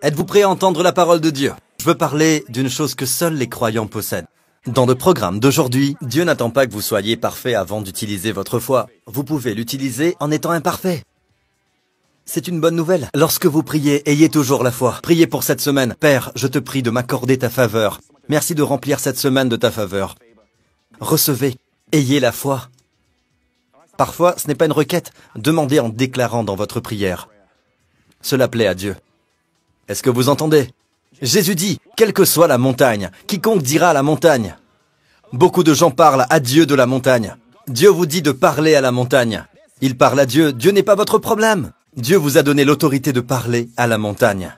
Êtes-vous prêt à entendre la parole de Dieu? Je veux parler d'une chose que seuls les croyants possèdent. Dans le programme d'aujourd'hui, Dieu n'attend pas que vous soyez parfait avant d'utiliser votre foi. Vous pouvez l'utiliser en étant imparfait. C'est une bonne nouvelle. Lorsque vous priez, ayez toujours la foi. Priez pour cette semaine. Père, je te prie de m'accorder ta faveur. Merci de remplir cette semaine de ta faveur. Recevez. Ayez la foi. Parfois, ce n'est pas une requête. Demandez en déclarant dans votre prière. Cela plaît à Dieu. Est-ce que vous entendez? Jésus dit, quelle que soit la montagne, quiconque dira à la montagne. Beaucoup de gens parlent à Dieu de la montagne. Dieu vous dit de parler à la montagne. Il parle à Dieu. Dieu n'est pas votre problème. Dieu vous a donné l'autorité de parler à la montagne.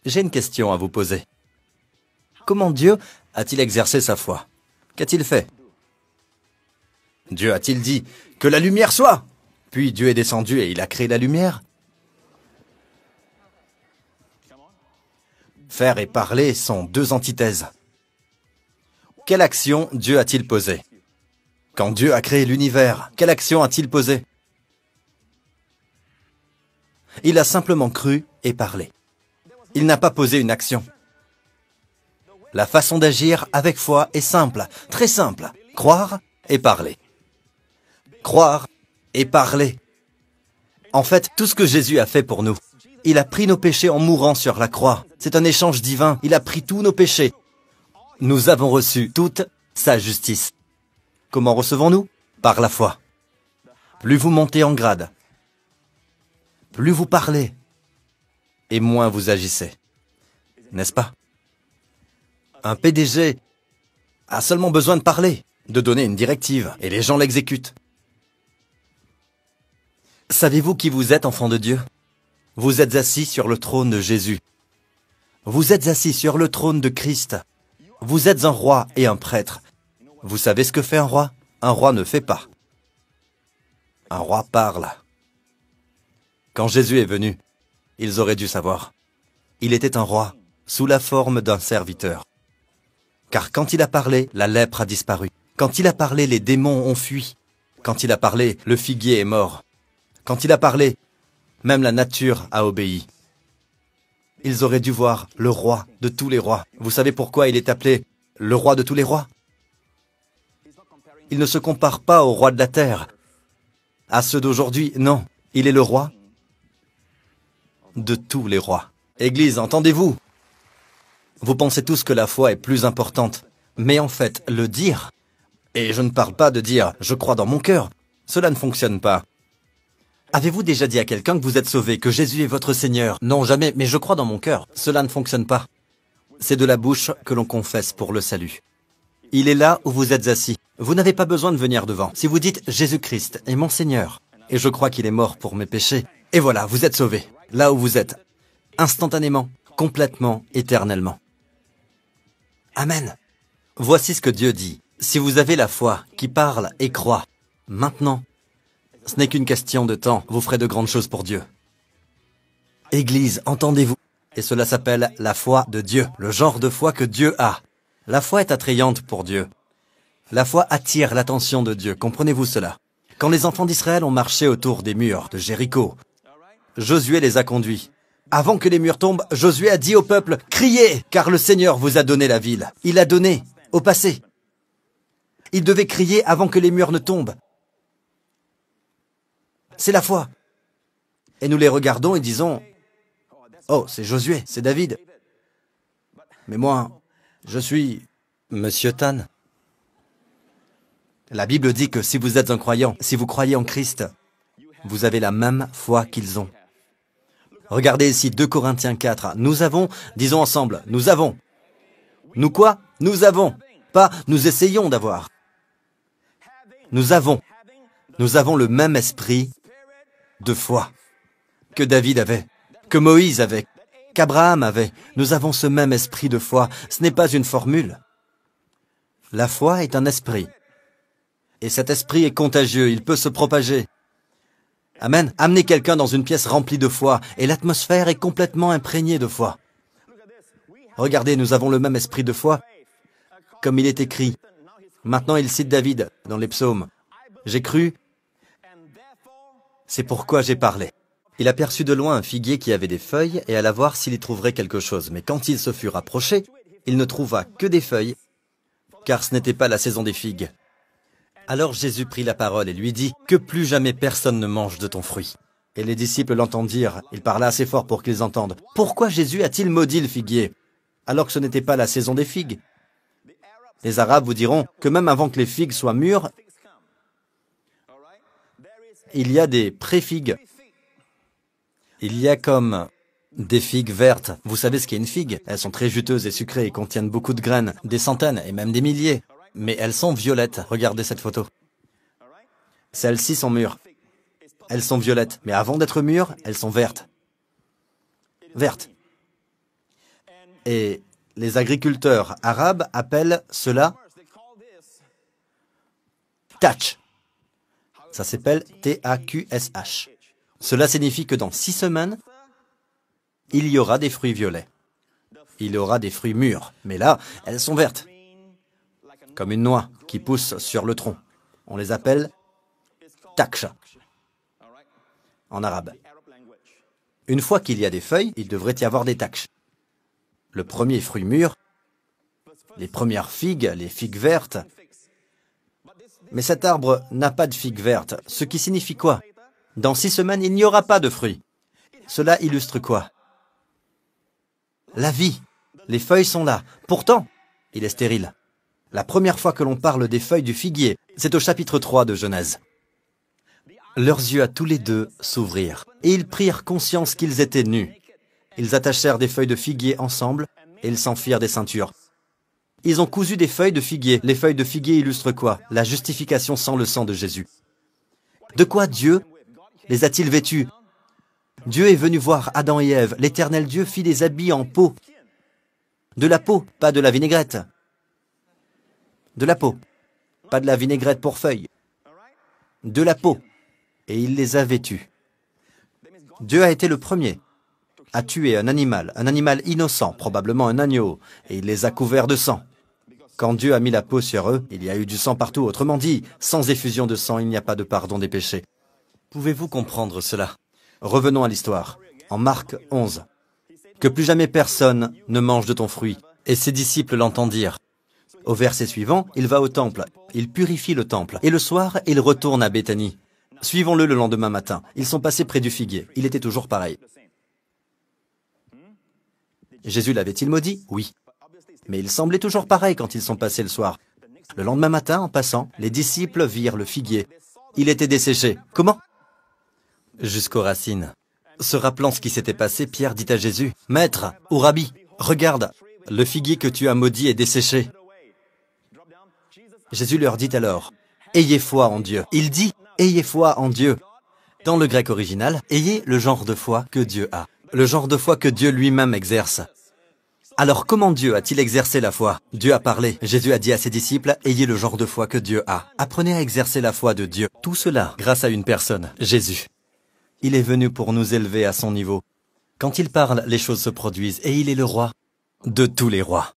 J'ai une question à vous poser. Comment Dieu a-t-il exercé sa foi? Qu'a-t-il fait? Dieu a-t-il dit que la lumière soit? Puis Dieu est descendu et il a créé la lumière? Faire et parler sont deux antithèses. Quelle action Dieu a-t-il posée? Quand Dieu a créé l'univers, quelle action a-t-il posée? Il a simplement cru et parlé. Il n'a pas posé une action. La façon d'agir avec foi est simple, très simple. Croire et parler. Croire et parler. En fait, tout ce que Jésus a fait pour nous, il a pris nos péchés en mourant sur la croix. C'est un échange divin. Il a pris tous nos péchés. Nous avons reçu toute sa justice. Comment recevons-nous? Par la foi. Plus vous montez en grade, plus vous parlez, et moins vous agissez. N'est-ce pas? Un PDG a seulement besoin de parler, de donner une directive, et les gens l'exécutent. Savez-vous qui vous êtes, enfant de Dieu? Vous êtes assis sur le trône de Jésus. Vous êtes assis sur le trône de Christ. Vous êtes un roi et un prêtre. Vous savez ce que fait un roi? Un roi ne fait pas. Un roi parle. Quand Jésus est venu, ils auraient dû savoir. Il était un roi, sous la forme d'un serviteur. Car quand il a parlé, la lèpre a disparu. Quand il a parlé, les démons ont fui. Quand il a parlé, le figuier est mort. Quand il a parlé, même la nature a obéi. Ils auraient dû voir le roi de tous les rois. Vous savez pourquoi il est appelé le roi de tous les rois? Il ne se compare pas aux rois de la terre, à ceux d'aujourd'hui, non. Il est le roi de tous les rois. Église, entendez-vous? Vous pensez tous que la foi est plus importante. Mais en fait, le dire, et je ne parle pas de dire « je crois dans mon cœur », cela ne fonctionne pas. Avez-vous déjà dit à quelqu'un que vous êtes sauvé, que Jésus est votre Seigneur? Non, jamais, mais je crois dans mon cœur. Cela ne fonctionne pas. C'est de la bouche que l'on confesse pour le salut. Il est là où vous êtes assis. Vous n'avez pas besoin de venir devant. Si vous dites « Jésus-Christ est mon Seigneur, et je crois qu'il est mort pour mes péchés », et voilà, vous êtes sauvé. Là où vous êtes. Instantanément, complètement, éternellement. Amen. Voici ce que Dieu dit. Si vous avez la foi qui parle et croit, maintenant, ce n'est qu'une question de temps. Vous ferez de grandes choses pour Dieu. Église, entendez-vous? Et cela s'appelle la foi de Dieu, le genre de foi que Dieu a. La foi est attrayante pour Dieu. La foi attire l'attention de Dieu. Comprenez-vous cela? Quand les enfants d'Israël ont marché autour des murs de Jéricho, Josué les a conduits. Avant que les murs tombent, Josué a dit au peuple, « Criez, car le Seigneur vous a donné la ville. » Il l'a donnée, au passé. Il devait crier avant que les murs ne tombent. C'est la foi. Et nous les regardons et disons, « Oh, c'est Josué, c'est David. Mais moi, je suis Monsieur Tan. » La Bible dit que si vous êtes un croyant, si vous croyez en Christ, vous avez la même foi qu'ils ont. Regardez ici 2 Corinthiens 4. Nous avons, disons ensemble, nous avons. Nous quoi? Nous avons. Pas nous essayons d'avoir. Nous avons. Nous avons le même esprit de foi que David avait, que Moïse avait, qu'Abraham avait. Nous avons ce même esprit de foi. Ce n'est pas une formule. La foi est un esprit. Et cet esprit est contagieux, il peut se propager. Amen. Amenez quelqu'un dans une pièce remplie de foi, et l'atmosphère est complètement imprégnée de foi. Regardez, nous avons le même esprit de foi, comme il est écrit. Maintenant, il cite David dans les psaumes. J'ai cru, c'est pourquoi j'ai parlé. Il aperçut de loin un figuier qui avait des feuilles et alla voir s'il y trouverait quelque chose. Mais quand il se fut rapproché, il ne trouva que des feuilles, car ce n'était pas la saison des figues. Alors Jésus prit la parole et lui dit, « Que plus jamais personne ne mange de ton fruit. » Et les disciples l'entendirent. Il parla assez fort pour qu'ils entendent. « Pourquoi Jésus a-t-il maudit le figuier, alors que ce n'était pas la saison des figues ?» Les Arabes vous diront que même avant que les figues soient mûres, il y a des pré-figues. Il y a comme des figues vertes. Vous savez ce qu'est une figue? Elles sont très juteuses et sucrées et contiennent beaucoup de graines, des centaines et même des milliers. Mais elles sont violettes. Regardez cette photo. Celles-ci sont mûres. Elles sont violettes. Mais avant d'être mûres, elles sont vertes. Vertes. Et les agriculteurs arabes appellent cela tach. Ça s'appelle T-A-Q-S-H. Cela signifie que dans 6 semaines, il y aura des fruits violets. Il y aura des fruits mûrs. Mais là, elles sont vertes. Comme une noix qui pousse sur le tronc. On les appelle taksha en arabe. Une fois qu'il y a des feuilles, il devrait y avoir des taksh. Le premier fruit mûr, les premières figues, les figues vertes. Mais cet arbre n'a pas de figues vertes, ce qui signifie quoi? Dans 6 semaines, il n'y aura pas de fruits. Cela illustre quoi? La vie. Les feuilles sont là. Pourtant, il est stérile. La première fois que l'on parle des feuilles du figuier, c'est au chapitre 3 de Genèse. Leurs yeux à tous les deux s'ouvrirent, et ils prirent conscience qu'ils étaient nus. Ils attachèrent des feuilles de figuier ensemble, et ils s'en firent des ceintures. Ils ont cousu des feuilles de figuier. Les feuilles de figuier illustrent quoi? La justification sans le sang de Jésus. De quoi Dieu les a-t-il vêtus? Dieu est venu voir Adam et Ève. L'Éternel Dieu fit des habits en peau. De la peau, pas de la vinaigrette. De la peau, pas de la vinaigrette pour feuilles. De la peau. Et il les a vêtus. Dieu a été le premier à tuer un animal innocent, probablement un agneau, et il les a couverts de sang. Quand Dieu a mis la peau sur eux, il y a eu du sang partout. Autrement dit, sans effusion de sang, il n'y a pas de pardon des péchés. Pouvez-vous comprendre cela? Revenons à l'histoire. En Marc 11. Que plus jamais personne ne mange de ton fruit. Et ses disciples l'entendirent. Au verset suivant, il va au temple. Il purifie le temple. Et le soir, il retourne à Béthanie. Suivons-le le lendemain matin. Ils sont passés près du figuier. Il était toujours pareil. Jésus l'avait-il maudit? Oui. Mais il semblait toujours pareil quand ils sont passés le soir. Le lendemain matin, en passant, les disciples virent le figuier. Il était desséché. Comment? Jusqu'aux racines. Se rappelant ce qui s'était passé, Pierre dit à Jésus, « Maître, ou Rabbi, regarde, le figuier que tu as maudit est desséché. » Jésus leur dit alors, « Ayez foi en Dieu. » Il dit, « Ayez foi en Dieu. » Dans le grec original, ayez le genre de foi que Dieu a. Le genre de foi que Dieu lui-même exerce. Alors comment Dieu a-t-il exercé la foi? Dieu a parlé. Jésus a dit à ses disciples, ayez le genre de foi que Dieu a. Apprenez à exercer la foi de Dieu. Tout cela grâce à une personne, Jésus. Il est venu pour nous élever à son niveau. Quand il parle, les choses se produisent et il est le roi de tous les rois.